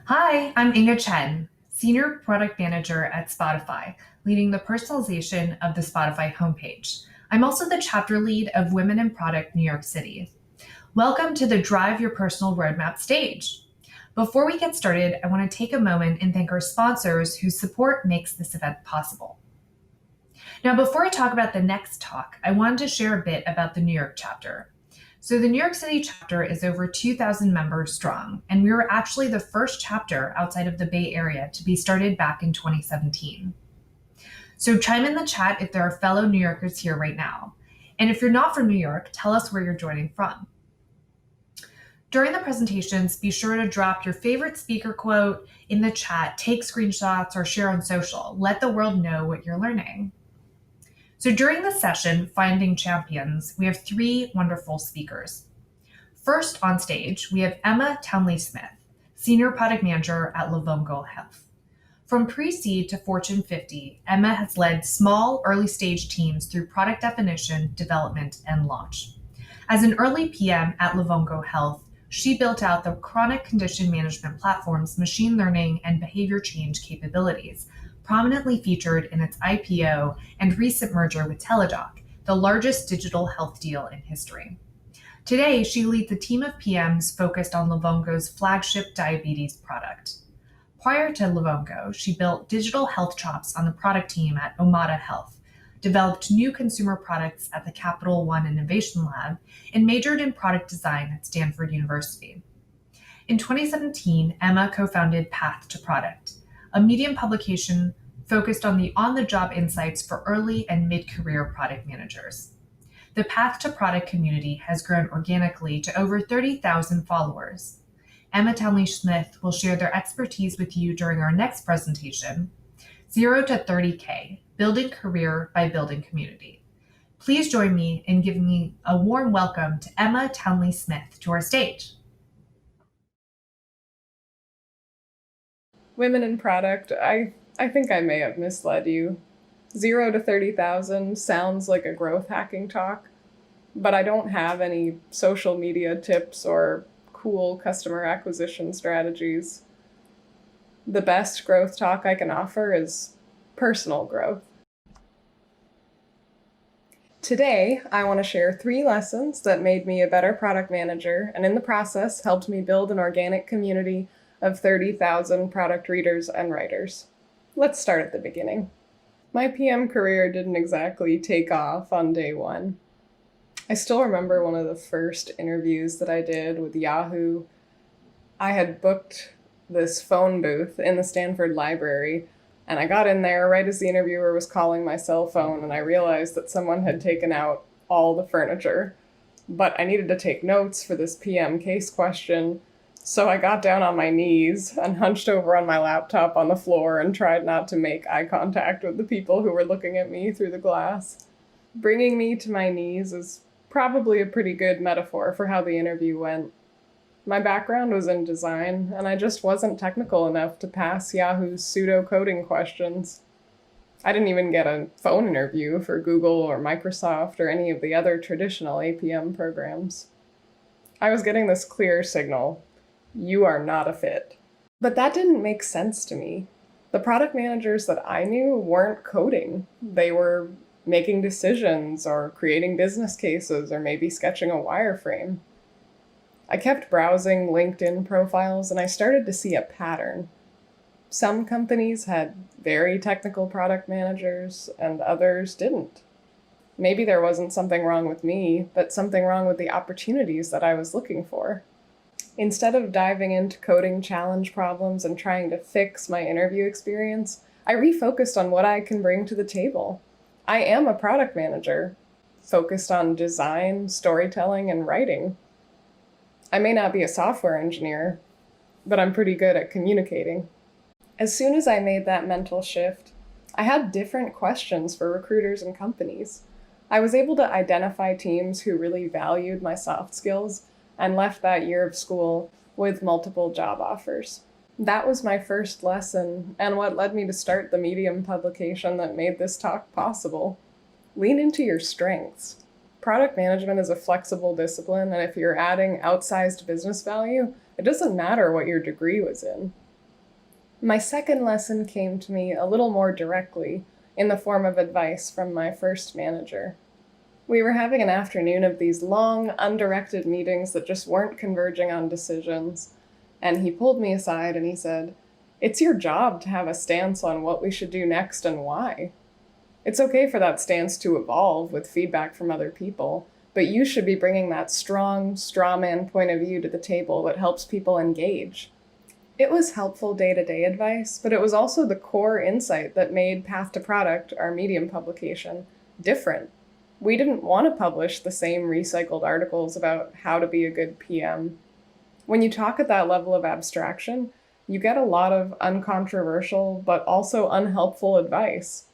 Hi, I'm Inga Chen, Senior Product Manager at Spotify, leading the personalization of the Spotify homepage. I'm also the chapter lead of Women in Product New York City. Welcome to the Drive Your Personal Roadmap stage. Before we get started, I want to take a moment and thank our sponsors whose support makes this event possible. Now, before I talk about the next talk, I wanted to share a bit about the New York chapter. So, the New York City chapter is over 2,000 members strong, and we were actually the first chapter outside of the Bay Area to be started back in 2017. So, chime in the chat if there are fellow New Yorkers here right now. And if you're not from New York, tell us where you're joining from. During the presentations, be sure to drop your favorite speaker quote in the chat, take screenshots, or share on social. Let the world know what you're learning. So during the session, Finding Champions, we have three wonderful speakers. First on stage, we have Emma Townley-Smith, Senior Product Manager at Livongo Health. From pre-seed to Fortune 50, Emma has led small, early-stage teams through product definition, development, and launch. As an early PM at Livongo Health, she built out the chronic condition management platform's machine learning and behavior change capabilities, prominently featured in its IPO and recent merger with Teladoc, the largest digital health deal in history. Today, she leads a team of PMs focused on Livongo's flagship diabetes product. Prior to Livongo, she built digital health chops on the product team at Omada Health, developed new consumer products at the Capital One Innovation Lab, and majored in product design at Stanford University. In 2017, Emma co-founded Path to Product, a Medium publication focused on the on-the-job insights for early and mid-career product managers. The Path to Product community has grown organically to over 30,000 followers. Emma Townley-Smith will share their expertise with you during our next presentation, 0 to 30K, Building Career by Building Community. Please join me in giving me a warm welcome to Emma Townley-Smith to our stage. Women in product, I think I may have misled you. 0 to 30,000 sounds like a growth hacking talk, but I don't have any social media tips or cool customer acquisition strategies. The best growth talk I can offer is personal growth. Today, I want to share 3 lessons that made me a better product manager and in the process helped me build an organic community of 30,000 product readers and writers. Let's start at the beginning. My PM career didn't exactly take off on day one. I still remember one of the first interviews that I did with Yahoo. I had booked this phone booth in the Stanford library, and I got in there right as the interviewer was calling my cell phone, and I realized that someone had taken out all the furniture. But I needed to take notes for this PM case question, so I got down on my knees and hunched over on my laptop on the floor and tried not to make eye contact with the people who were looking at me through the glass. Bringing me to my knees is probably a pretty good metaphor for how the interview went. My background was in design, and I just wasn't technical enough to pass Yahoo's pseudo-coding questions. I didn't even get a phone interview for Google or Microsoft or any of the other traditional APM programs. I was getting this clear signal: you are not a fit. But that didn't make sense to me. The product managers that I knew weren't coding. They were making decisions or creating business cases or maybe sketching a wireframe. I kept browsing LinkedIn profiles and I started to see a pattern. Some companies had very technical product managers and others didn't. Maybe there wasn't something wrong with me, but something wrong with the opportunities that I was looking for. Instead of diving into coding challenge problems and trying to fix my interview experience, I refocused on what I can bring to the table. I am a product manager, focused on design, storytelling, and writing. I may not be a software engineer, but I'm pretty good at communicating. As soon as I made that mental shift, I had different questions for recruiters and companies. I was able to identify teams who really valued my soft skills and left that year of school with multiple job offers. That was my first lesson and what led me to start the Medium publication that made this talk possible. Lean into your strengths. Product management is a flexible discipline, and if you're adding outsized business value, it doesn't matter what your degree was in. My second lesson came to me a little more directly in the form of advice from my first manager. We were having an afternoon of these long, undirected meetings that just weren't converging on decisions, and he pulled me aside and he said, "It's your job to have a stance on what we should do next and why. It's okay for that stance to evolve with feedback from other people, but you should be bringing that strong, straw man point of view to the table that helps people engage." It was helpful day-to-day advice, but it was also the core insight that made Path to Product, our Medium publication, different. We didn't want to publish the same recycled articles about how to be a good PM. When you talk at that level of abstraction, you get a lot of uncontroversial but also unhelpful advice.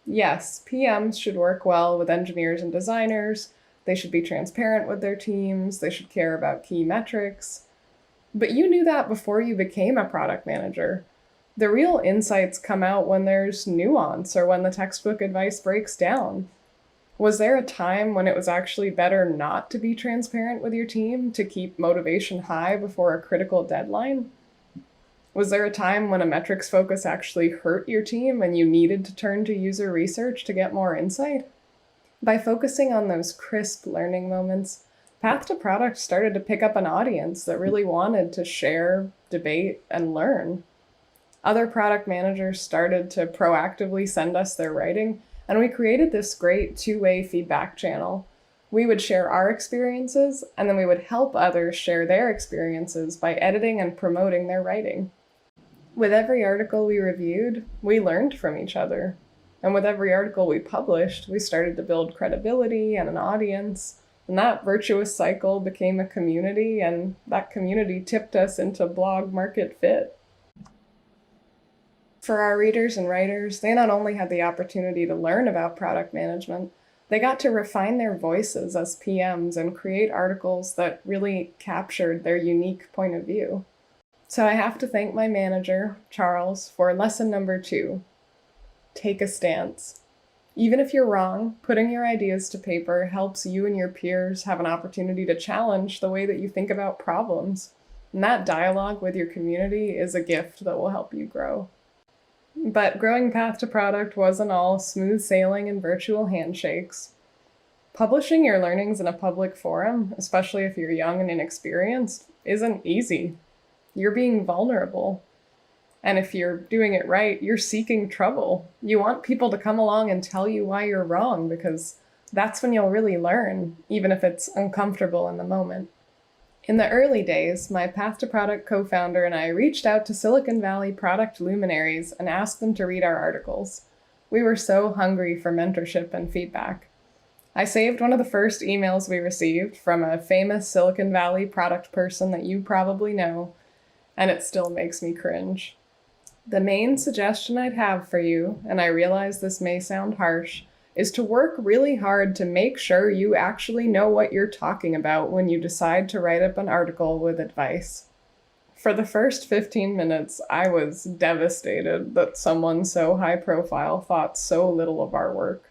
Yes, PMs should work well with engineers and designers, they should be transparent with their teams, they should care about key metrics. But you knew that before you became a product manager. The real insights come out when there's nuance or when the textbook advice breaks down. Was there a time when it was actually better not to be transparent with your team to keep motivation high before a critical deadline? Was there a time when a metrics focus actually hurt your team and you needed to turn to user research to get more insight? By focusing on those crisp learning moments, Path to Product started to pick up an audience that really wanted to share, debate, and learn. Other product managers started to proactively send us their writing, and we created this great two-way feedback channel. We would share our experiences, and then we would help others share their experiences by editing and promoting their writing. With every article we reviewed, we learned from each other. And with every article we published, we started to build credibility and an audience. And that virtuous cycle became a community, and that community tipped us into blog market fit. For our readers and writers, they not only had the opportunity to learn about product management, they got to refine their voices as PMs and create articles that really captured their unique point of view. So I have to thank my manager, Charles, for lesson number 2. Take a stance. Even if you're wrong, putting your ideas to paper helps you and your peers have an opportunity to challenge the way that you think about problems. And that dialogue with your community is a gift that will help you grow. But growing Path to Product wasn't all smooth sailing and virtual handshakes. Publishing your learnings in a public forum, especially if you're young and inexperienced, isn't easy. You're being vulnerable. And if you're doing it right, you're seeking trouble. You want people to come along and tell you why you're wrong, because that's when you'll really learn, even if it's uncomfortable in the moment. In the early days, my Path to Product co-founder and I reached out to Silicon Valley product luminaries and asked them to read our articles. We were so hungry for mentorship and feedback. I saved one of the first emails we received from a famous Silicon Valley product person that you probably know, and it still makes me cringe. The main suggestion I'd have for you, and I realize this may sound harsh, is to work really hard to make sure you actually know what you're talking about when you decide to write up an article with advice. For the first 15 minutes, I was devastated that someone so high profile thought so little of our work.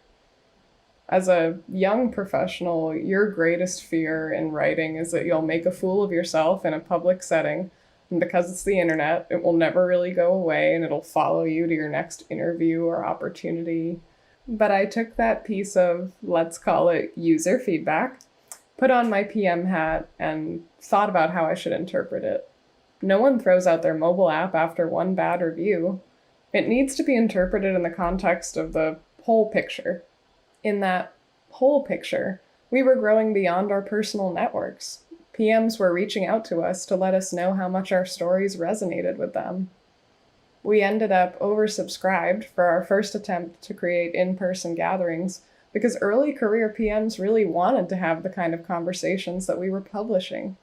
As a young professional, your greatest fear in writing is that you'll make a fool of yourself in a public setting. And because it's the internet, it will never really go away and it'll follow you to your next interview or opportunity. But I took that piece of, let's call it user feedback, put on my PM hat, and thought about how I should interpret it. No one throws out their mobile app after one bad review. It needs to be interpreted in the context of the whole picture. In that whole picture, we were growing beyond our personal networks. PMs were reaching out to us to let us know how much our stories resonated with them. We ended up oversubscribed for our first attempt to create in-person gatherings because early career PMs really wanted to have the kind of conversations that we were publishing.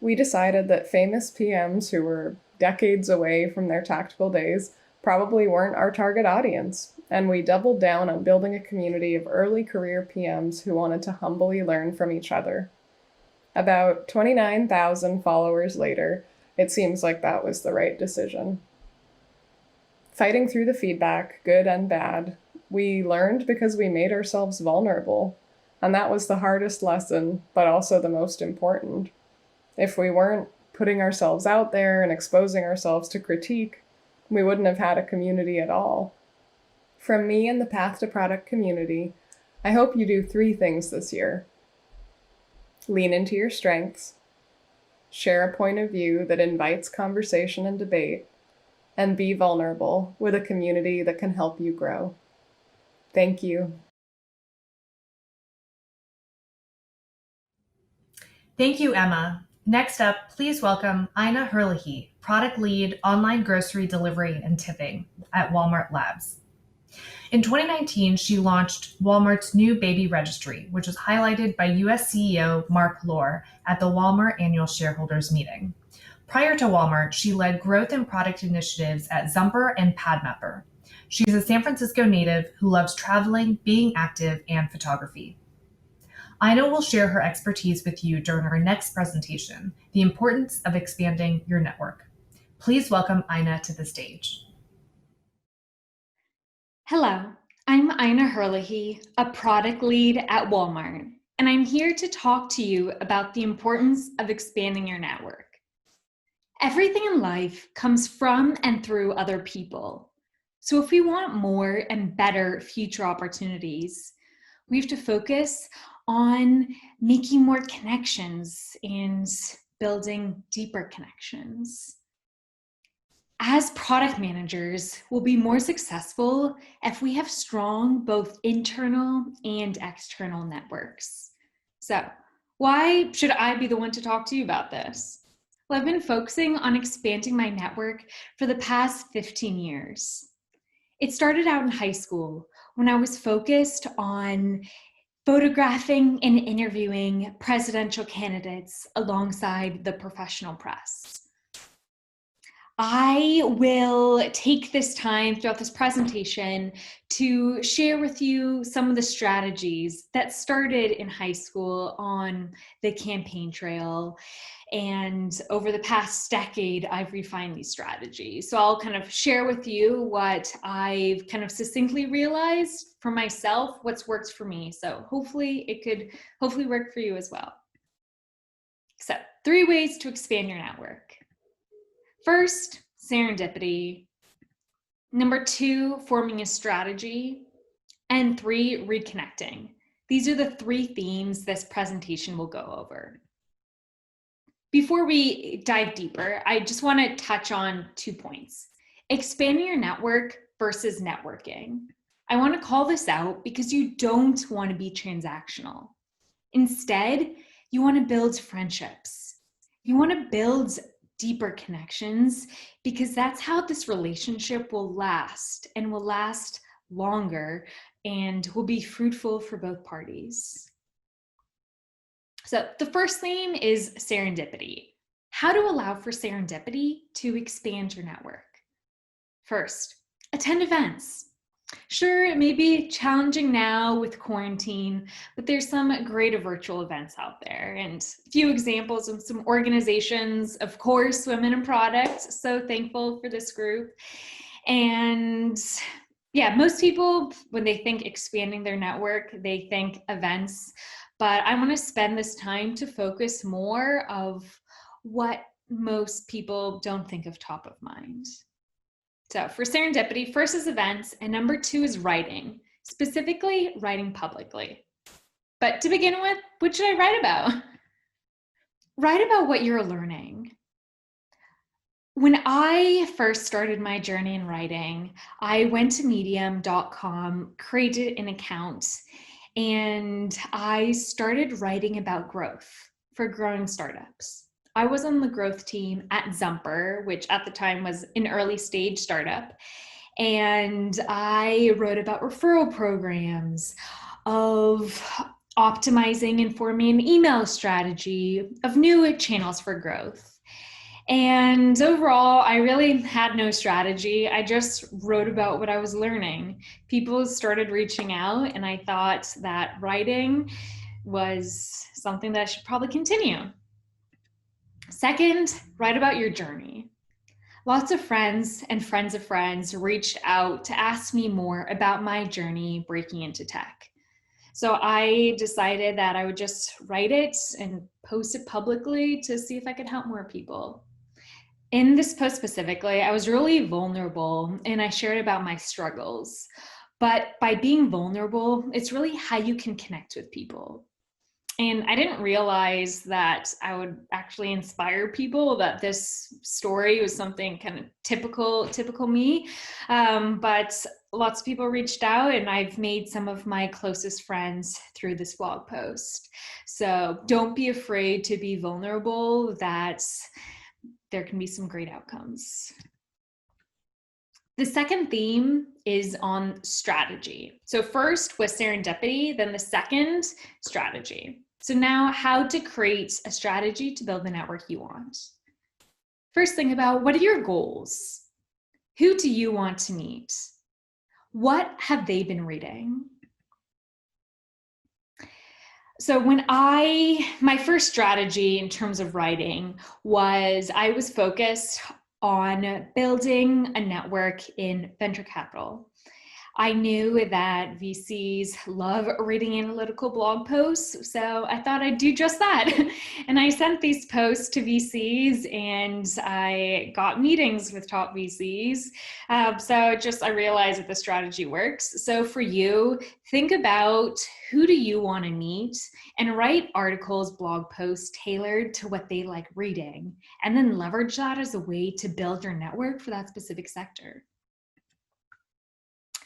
We decided that famous PMs who were decades away from their tactical days probably weren't our target audience, and we doubled down on building a community of early career PMs who wanted to humbly learn from each other. About 29,000 followers later, it seems like that was the right decision. Fighting through the feedback, good and bad, we learned because we made ourselves vulnerable, and that was the hardest lesson, but also the most important. If we weren't putting ourselves out there and exposing ourselves to critique, We wouldn't have had a community at all. From me and the Path to Product community, I hope you do 3 things this year. Lean into your strengths, share a point of view that invites conversation and debate, and be vulnerable with a community that can help you grow. Thank you. Thank you, Emma. Next up, please welcome Inga Herlihy, Product Lead, Online Grocery Delivery and Tipping at Walmart Labs. In 2019, she launched Walmart's new baby registry, which was highlighted by US CEO Mark Lohr at the Walmart annual shareholders meeting. Prior to Walmart, she led growth and product initiatives at Zumper and PadMapper. She's a San Francisco native who loves traveling, being active, and photography. Inga will share her expertise with you during our next presentation, the importance of expanding your network. Please welcome Inga to the stage. Hello, I'm Inga Herlihy, a product lead at Walmart, and I'm here to talk to you about the importance of expanding your network. Everything in life comes from and through other people. So if we want more and better future opportunities, we have to focus on making more connections and building deeper connections. As product managers, we'll be more successful if we have strong both internal and external networks. So, why should I be the one to talk to you about this? Well, I've been focusing on expanding my network for the past 15 years. It started out in high school when I was focused on photographing and interviewing presidential candidates alongside the professional press. I will take this time throughout this presentation to share with you some of the strategies that started in high school on the campaign trail. And over the past decade, I've refined these strategies. So I'll kind of share with you what I've kind of succinctly realized for myself, what's worked for me. So hopefully it could work for you as well. So 3 ways to expand your network. First, serendipity. Number 2, forming a strategy. And 3, reconnecting. These are the 3 themes this presentation will go over. Before we dive deeper, I just want to touch on 2 points. Expanding your network versus networking. I want to call this out because you don't want to be transactional. Instead, you want to build friendships. You want to build deeper connections because that's how this relationship will last and will last longer and will be fruitful for both parties. So the first theme is serendipity. How to allow for serendipity to expand your network. First, attend events. Sure, it may be challenging now with quarantine, but there's some great virtual events out there. And a few examples of some organizations, of course, Women in Product. So thankful for this group. And yeah, most people, when they think expanding their network, they think events. But I want to spend this time to focus more of what most people don't think of top of mind. So for serendipity, first is events, and number 2 is writing, specifically writing publicly. But to begin with, what should I write about? Write about what you're learning. When I first started my journey in writing, I went to medium.com, created an account, and I started writing about growth for growing startups. I was on the growth team at Zumper, which at the time was an early stage startup. And I wrote about referral programs, of optimizing and forming an email strategy, of new channels for growth. And overall, I really had no strategy. I just wrote about what I was learning. People started reaching out, and I thought that writing was something that I should probably continue. Second, write about your journey. Lots of friends and friends of friends reached out to ask me more about my journey breaking into tech. So I decided that I would just write it and post it publicly to see if I could help more people. In this post specifically, I was really vulnerable and I shared about my struggles. But by being vulnerable, it's really how you can connect with people. And I didn't realize that I would actually inspire people, that this story was something kind of typical me. But lots of people reached out, and I've made some of my closest friends through this blog post. So don't be afraid to be vulnerable, that there can be some great outcomes. The second theme is on strategy. So first was serendipity, then the second, strategy. So now, how to create a strategy to build the network you want. First, think about, what are your goals? Who do you want to meet? What have they been reading? So my first strategy in terms of writing was, I was focused on building a network in venture capital. I knew that VCs love reading analytical blog posts, so I thought I'd do just that. And I sent these posts to VCs, and I got meetings with top VCs. I realized that the strategy works. So for you, think about, who do you want to meet, and write articles, blog posts tailored to what they like reading, and then leverage that as a way to build your network for that specific sector.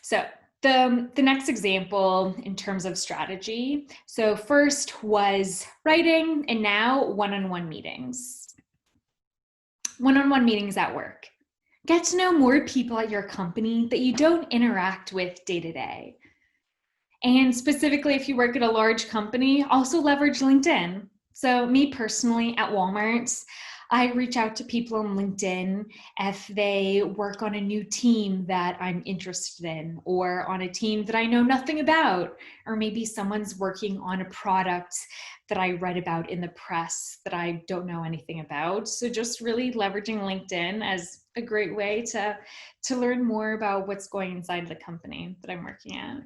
So the next example in terms of strategy. So first was writing, and now one-on-one meetings. One-on-one meetings at work. Get to know more people at your company that you don't interact with day to day. And specifically, if you work at a large company, also leverage LinkedIn. So me personally at Walmart, I reach out to people on LinkedIn if they work on a new team that I'm interested in, or on a team that I know nothing about, or maybe someone's working on a product that I read about in the press that I don't know anything about. So just really leveraging LinkedIn as a great way to learn more about what's going inside the company that I'm working at.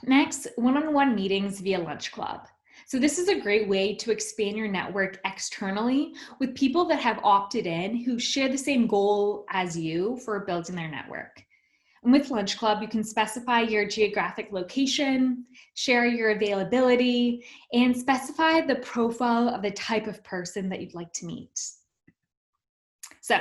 Next, one-on-one meetings via lunch club. So this is a great way to expand your network externally with people that have opted in, who share the same goal as you for building their network. And with Lunch Club, you can specify your geographic location, share your availability, and specify the profile of the type of person that you'd like to meet. So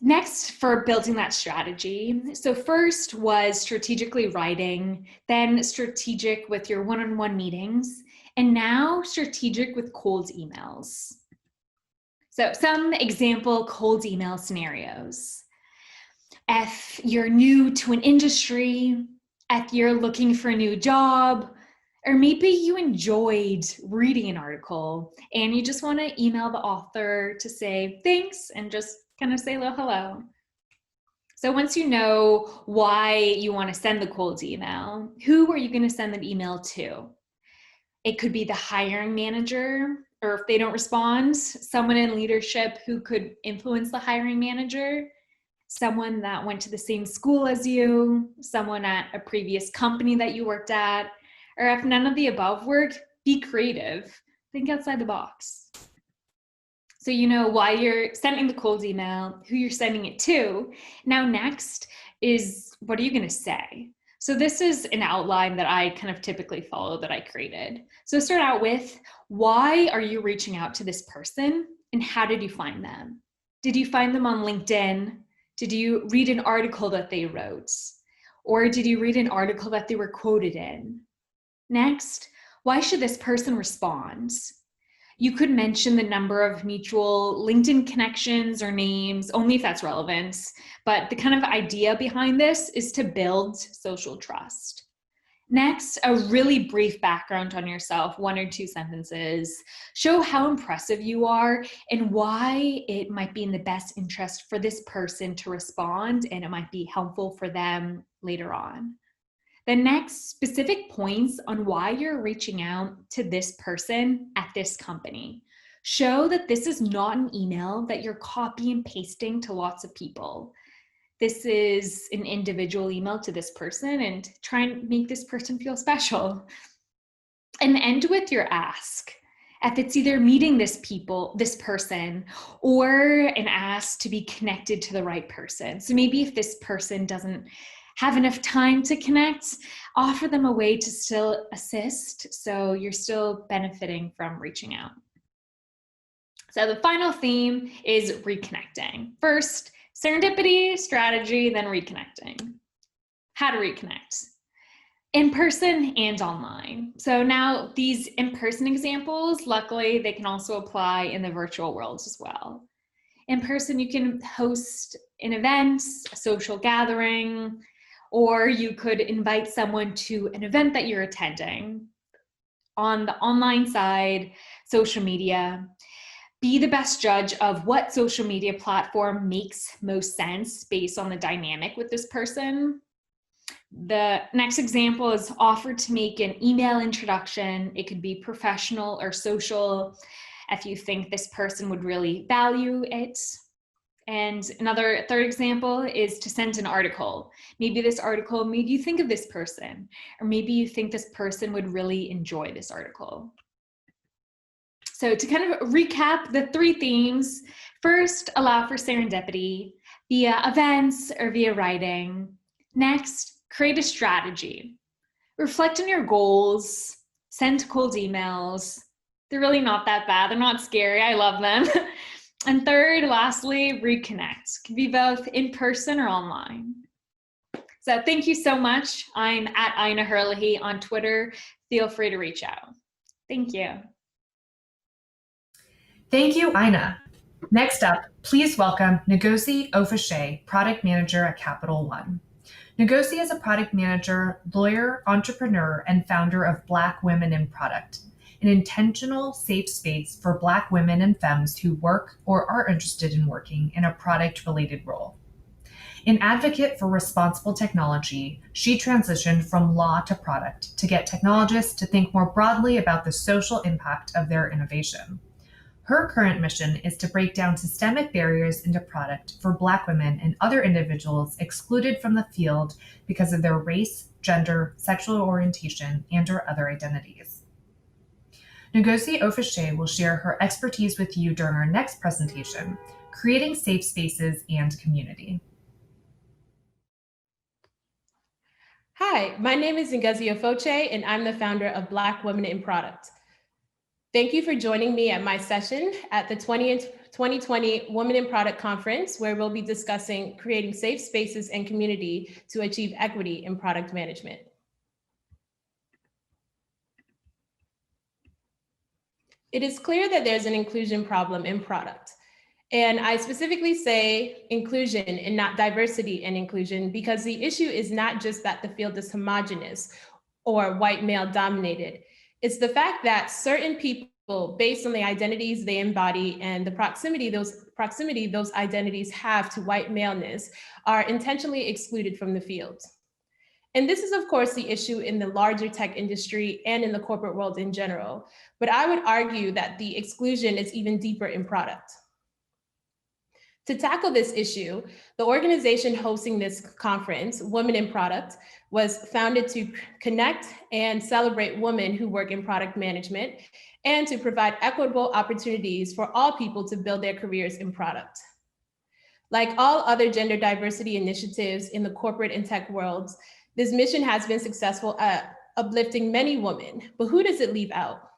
next, for building that strategy. So first was strategically writing, then strategic with your one-on-one meetings, and now strategic with cold emails. So some example cold email scenarios. If you're new to an industry, if you're looking for a new job, or maybe you enjoyed reading an article and you just want to email the author to say thanks and just kind of say hello. So once you know why you want to send the cold email, who are you going to send that email to? It could be the hiring manager, or if they don't respond, someone in leadership who could influence the hiring manager, someone that went to the same school as you, someone at a previous company that you worked at, or if none of the above work, be creative. Think outside the box. So you know why you're sending the cold email, who you're sending it to. Now next is, what are you going to say? So this is an outline that I kind of typically follow, that I created. So start out with, why are you reaching out to this person, and how did you find them? Did you find them on LinkedIn? Did you read an article that they wrote? Or did you read an article that they were quoted in? Next, why should this person respond? You could mention the number of mutual LinkedIn connections or names, only if that's relevant. But the kind of idea behind this is to build social trust. Next, a really brief background on yourself, 1 or 2 sentences. Show how impressive you are and why it might be in the best interest for this person to respond, and it might be helpful for them later on. The next, specific points on why you're reaching out to this person at this company. Show that this is not an email that you're copy and pasting to lots of people. This is an individual email to this person, and try and make this person feel special. And end with your ask. if it's either meeting this person, or an ask to be connected to the right person. So maybe if this person doesn't have enough time to connect, offer them a way to still assist, so you're still benefiting from reaching out. So the final theme is reconnecting. First, serendipity, strategy, then reconnecting. How to reconnect. In person and online. So now these in-person examples, luckily, they can also apply in the virtual world as well. In person, you can host an event, a social gathering, or you could invite someone to an event that you're attending. On the online side, social media, be the best judge of what social media platform makes most sense based on the dynamic with this person. The next example is offer to make an email introduction. It could be professional or social if you think this person would really value it. And another third example is to send an article. Maybe this article made you think of this person, or maybe you think this person would really enjoy this article. So to kind of recap the three themes, first, allow for serendipity via events or via writing. Next, create a strategy. Reflect on your goals, send cold emails. They're really not that bad. They're not scary. I love them. And third, lastly, reconnect. Can be both in person or online. So thank you so much. I'm at Inga Herlihy on Twitter. Feel free to reach out. Thank you. Thank you, Inga. Next up, please welcome Ngozi Ofoche, Product Manager at Capital One. Ngozi is a product manager, lawyer, entrepreneur, and founder of Black Women in Product, an intentional, safe space for Black women and femmes who work or are interested in working in a product-related role. An advocate for responsible technology, she transitioned from law to product to get technologists to think more broadly about the social impact of their innovation. Her current mission is to break down systemic barriers into product for Black women and other individuals excluded from the field because of their race, gender, sexual orientation, and/or other identities. Ngozi Ofoche will share her expertise with you during our next presentation, Creating Safe Spaces and Community. Hi, my name is Ngozi Ofoche, and I'm the founder of Black Women in Product. Thank you for joining me at my session at the 2020 Women in Product Conference, where we'll be discussing creating safe spaces and community to achieve equity in product management. It is clear that there's an inclusion problem in product. And I specifically say inclusion and not diversity and inclusion, because the issue is not just that the field is homogenous or white male dominated. It's the fact that certain people, based on the identities they embody and the proximity those identities have to white maleness, are intentionally excluded from the field. And this is, of course, the issue in the larger tech industry and in the corporate world in general. But I would argue that the exclusion is even deeper in product. To tackle this issue, the organization hosting this conference, Women in Product, was founded to connect and celebrate women who work in product management and to provide equitable opportunities for all people to build their careers in product. Like all other gender diversity initiatives in the corporate and tech worlds, this mission has been successful at uplifting many women, but who does it leave out?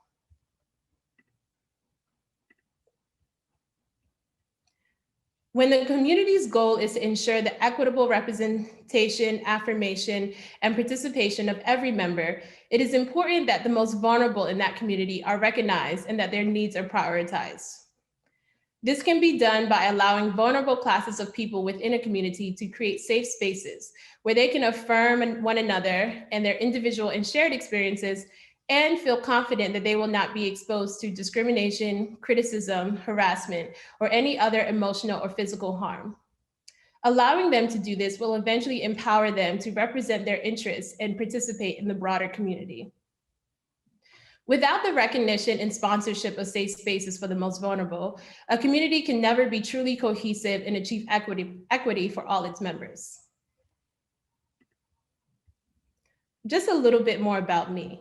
When the community's goal is to ensure the equitable representation, affirmation, and participation of every member, it is important that the most vulnerable in that community are recognized and that their needs are prioritized. This can be done by allowing vulnerable classes of people within a community to create safe spaces where they can affirm one another and their individual and shared experiences and feel confident that they will not be exposed to discrimination, criticism, harassment, or any other emotional or physical harm. Allowing them to do this will eventually empower them to represent their interests and participate in the broader community. Without the recognition and sponsorship of safe spaces for the most vulnerable, a community can never be truly cohesive and achieve equity for all its members. Just a little bit more about me.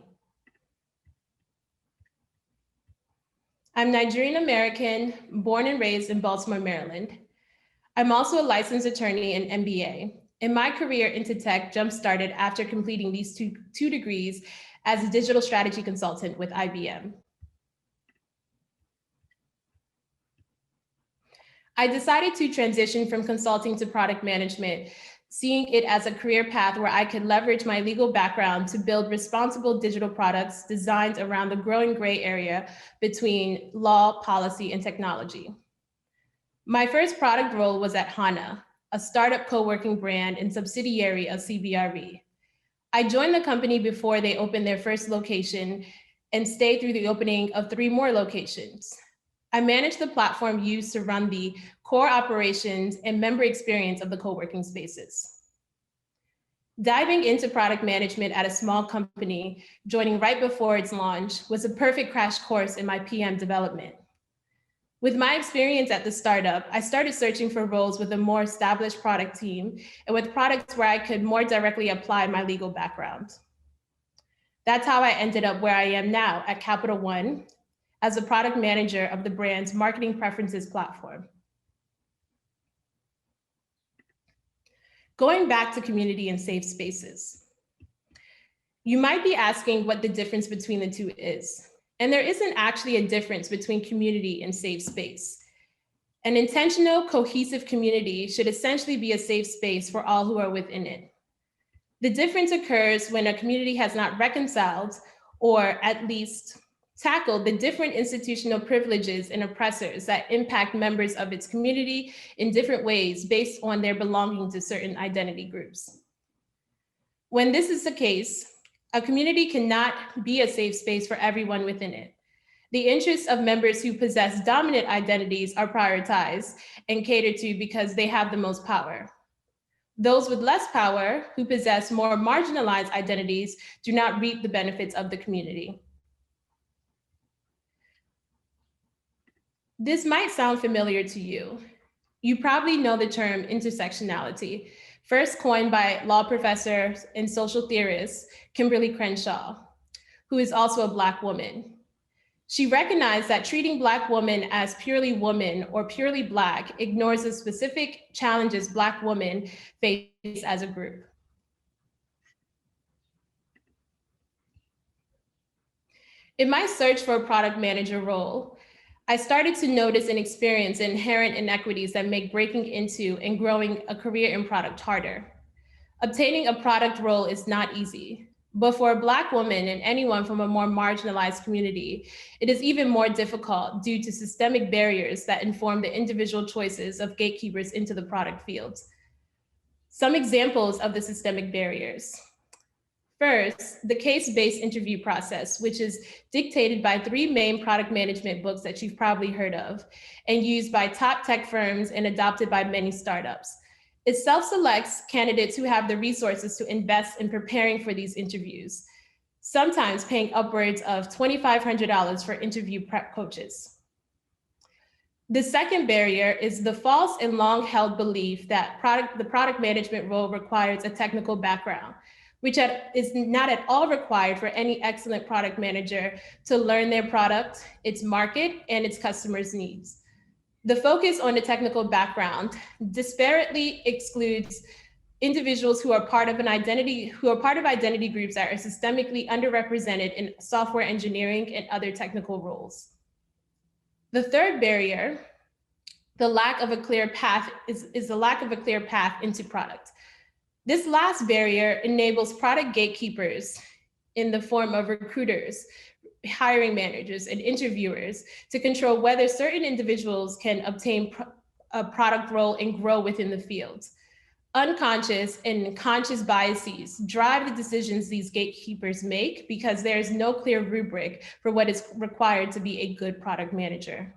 I'm Nigerian American, born and raised in Baltimore, Maryland. I'm also a licensed attorney and MBA, and my career into tech jump-started after completing these two degrees as a digital strategy consultant with IBM. I decided to transition from consulting to product management, seeing it as a career path where I could leverage my legal background to build responsible digital products designed around the growing gray area between law, policy, and technology. My first product role was at Hana, a startup co-working brand and subsidiary of CBRE. I joined the company before they opened their first location and stayed through the opening of 3 more locations. I managed the platform used to run the core operations and member experience of the co-working spaces. Diving into product management at a small company, joining right before its launch, was a perfect crash course in my PM development. With my experience at the startup, I started searching for roles with a more established product team and with products where I could more directly apply my legal background. That's how I ended up where I am now at Capital One, as a product manager of the brand's marketing preferences platform. Going back to community and safe spaces. You might be asking what the difference between the two is. And there isn't actually a difference between community and safe space. An intentional, cohesive community should essentially be a safe space for all who are within it. The difference occurs when a community has not reconciled, or at least tackle the different institutional privileges and oppressors that impact members of its community in different ways based on their belonging to certain identity groups. When this is the case, a community cannot be a safe space for everyone within it. The interests of members who possess dominant identities are prioritized and catered to because they have the most power. Those with less power, who possess more marginalized identities, do not reap the benefits of the community. This might sound familiar to you. You probably know the term intersectionality, first coined by law professor and social theorist Kimberly Crenshaw, who is also a Black woman. She recognized that treating Black women as purely woman or purely Black ignores the specific challenges Black women face as a group. In my search for a product manager role, I started to notice and experience inherent inequities that make breaking into and growing a career in product harder. Obtaining a product role is not easy, but for a Black woman and anyone from a more marginalized community, it is even more difficult due to systemic barriers that inform the individual choices of gatekeepers into the product fields. Some examples of the systemic barriers. First, the case-based interview process, which is dictated by 3 main product management books that you've probably heard of and used by top tech firms and adopted by many startups. It self-selects candidates who have the resources to invest in preparing for these interviews, sometimes paying upwards of $2,500 for interview prep coaches. The second barrier is the false and long-held belief that the product management role requires a technical background, which is not at all required for any excellent product manager to learn their product, its market, and its customers' needs. The focus on the technical background disparately excludes individuals who are part of identity groups that are systemically underrepresented in software engineering and other technical roles. The third barrier, the lack of a clear path, is the lack of a clear path into product. This last barrier enables product gatekeepers in the form of recruiters, hiring managers, and interviewers to control whether certain individuals can obtain a product role and grow within the field. Unconscious and conscious biases drive the decisions these gatekeepers make because there is no clear rubric for what is required to be a good product manager.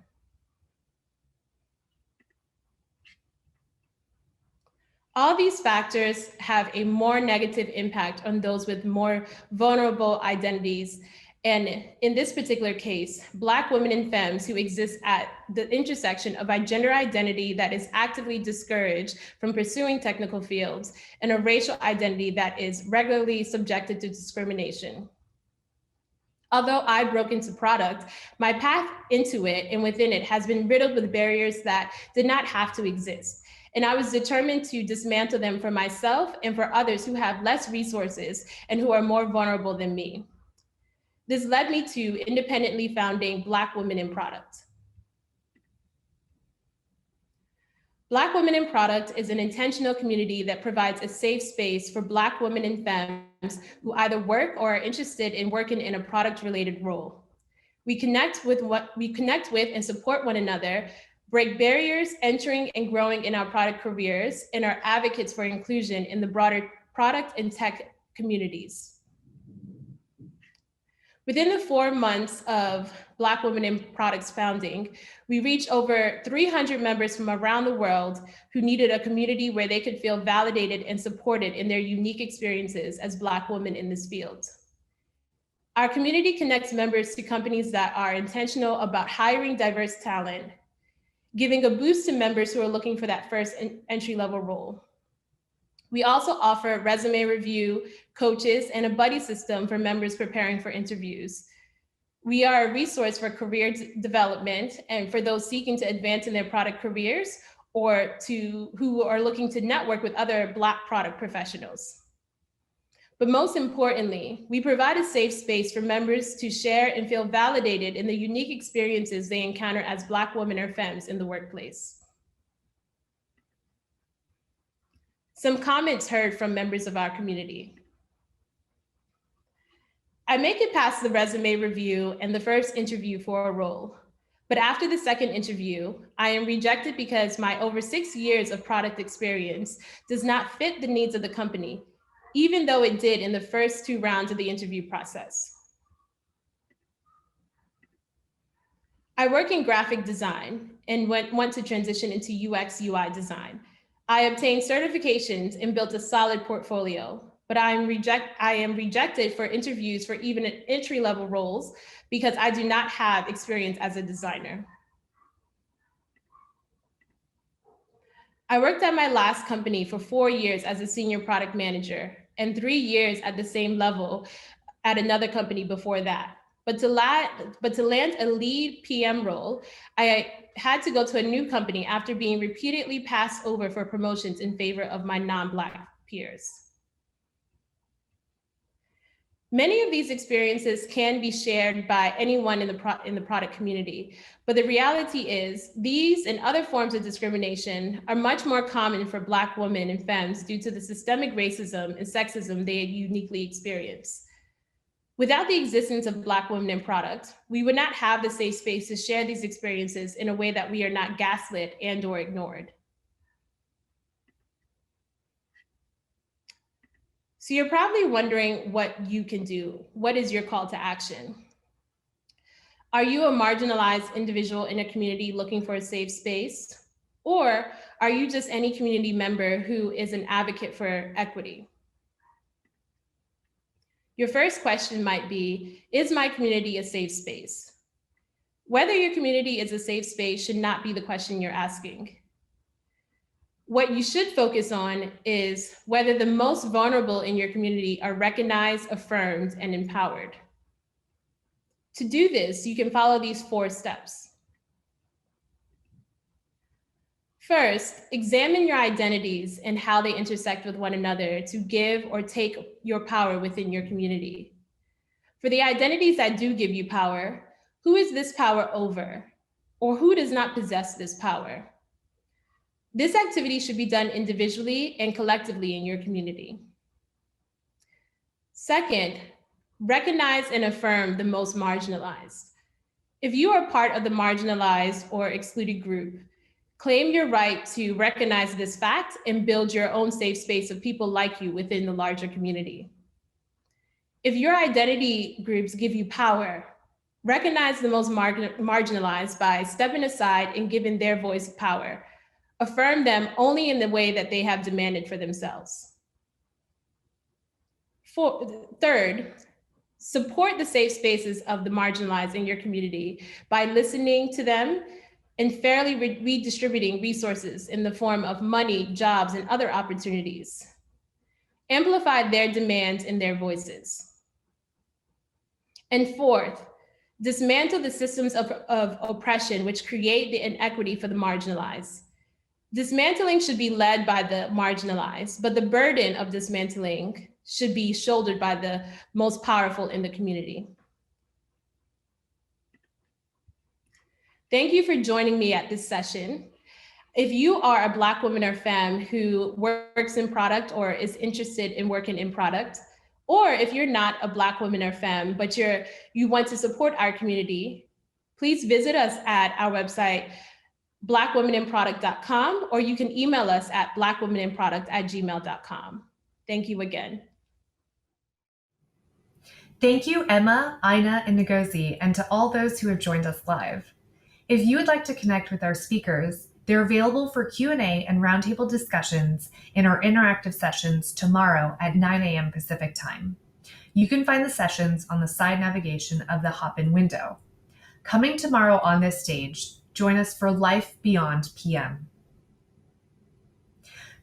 All these factors have a more negative impact on those with more vulnerable identities. And in this particular case, Black women and femmes who exist at the intersection of a gender identity that is actively discouraged from pursuing technical fields and a racial identity that is regularly subjected to discrimination. Although I broke into product, my path into it and within it has been riddled with barriers that did not have to exist. And I was determined to dismantle them for myself and for others who have less resources and who are more vulnerable than me. This led me to independently founding Black Women in Product. Black Women in Product is an intentional community that provides a safe space for Black women and femmes who either work or are interested in working in a product-related role. We connect with and support one another, break barriers, entering and growing in our product careers, and are advocates for inclusion in the broader product and tech communities. Within the 4 months of Black Women in Product's founding, we reached over 300 members from around the world who needed a community where they could feel validated and supported in their unique experiences as Black women in this field. Our community connects members to companies that are intentional about hiring diverse talent, giving a boost to members who are looking for that first entry-level role. We also offer resume review, coaches, and a buddy system for members preparing for interviews. We are a resource for career development and for those seeking to advance in their product careers or who are looking to network with other Black product professionals. But most importantly, we provide a safe space for members to share and feel validated in the unique experiences they encounter as Black women or femmes in the workplace. Some comments heard from members of our community. I make it past the resume review and the first interview for a role. But after the second interview, I am rejected because my over 6 years of product experience does not fit the needs of the company, even though it did in the first 2 rounds of the interview process. I work in graphic design and want to transition into UX UI design. I obtained certifications and built a solid portfolio, but I am rejected for interviews for even entry-level roles because I do not have experience as a designer. I worked at my last company for 4 years as a senior product manager and 3 years at the same level at another company before that. But to land a lead PM role, I had to go to a new company after being repeatedly passed over for promotions in favor of my non-Black peers. Many of these experiences can be shared by anyone in the product community, but the reality is these and other forms of discrimination are much more common for Black women and femmes due to the systemic racism and sexism they uniquely experience. Without the existence of Black women in product, we would not have the safe space to share these experiences in a way that we are not gaslit and/or ignored. So you're probably wondering what you can do. What is your call to action? Are you a marginalized individual in a community looking for a safe space? Or are you just any community member who is an advocate for equity? Your first question might be, is my community a safe space? Whether your community is a safe space should not be the question you're asking. What you should focus on is whether the most vulnerable in your community are recognized, affirmed, and empowered. To do this, you can follow these 4 steps. First, examine your identities and how they intersect with one another to give or take your power within your community. For the identities that do give you power, who is this power over? Or who does not possess this power? This activity should be done individually and collectively in your community. Second, recognize and affirm the most marginalized. If you are part of the marginalized or excluded group, claim your right to recognize this fact and build your own safe space of people like you within the larger community. If your identity groups give you power, recognize the most marginalized by stepping aside and giving their voice power. Affirm them only in the way that they have demanded for themselves. Third, support the safe spaces of the marginalized in your community by listening to them and fairly redistributing resources in the form of money, jobs, and other opportunities. Amplify their demands and their voices. And fourth, dismantle the systems of oppression which create the inequity for the marginalized. Dismantling should be led by the marginalized, but the burden of dismantling should be shouldered by the most powerful in the community. Thank you for joining me at this session. If you are a Black woman or femme who works in product or is interested in working in product, or if you're not a Black woman or femme, but you want to support our community, please visit us at our website, blackwomeninproduct.com, or you can email us at blackwomeninproduct@gmail.com. Thank you again. Thank you, Emma, Ina, and Ngozi, and to all those who have joined us live. If you would like to connect with our speakers, they're available for Q&A and roundtable discussions in our interactive sessions tomorrow at 9 a.m. Pacific Time. You can find the sessions on the side navigation of the hop-in window. Coming tomorrow on this stage, join us for Life Beyond PM.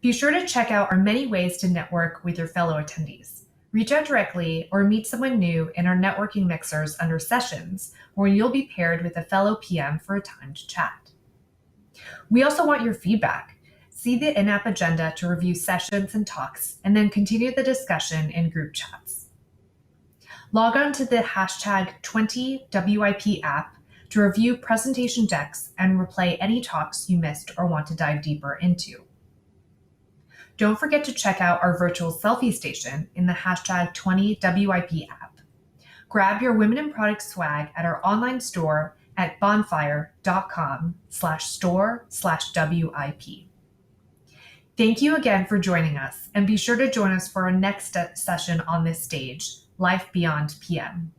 Be sure to check out our many ways to network with your fellow attendees. Reach out directly or meet someone new in our networking mixers under sessions, where you'll be paired with a fellow PM for a time to chat. We also want your feedback. See the in-app agenda to review sessions and talks, and then continue the discussion in group chats. Log on to the hashtag 20WIP app to review presentation decks and replay any talks you missed or want to dive deeper into. Don't forget to check out our virtual selfie station in the hashtag 20WIP app. Grab your Women in Product swag at our online store at bonfire.com/store/WIP. Thank you again for joining us, and be sure to join us for our next session on this stage, Life Beyond PM.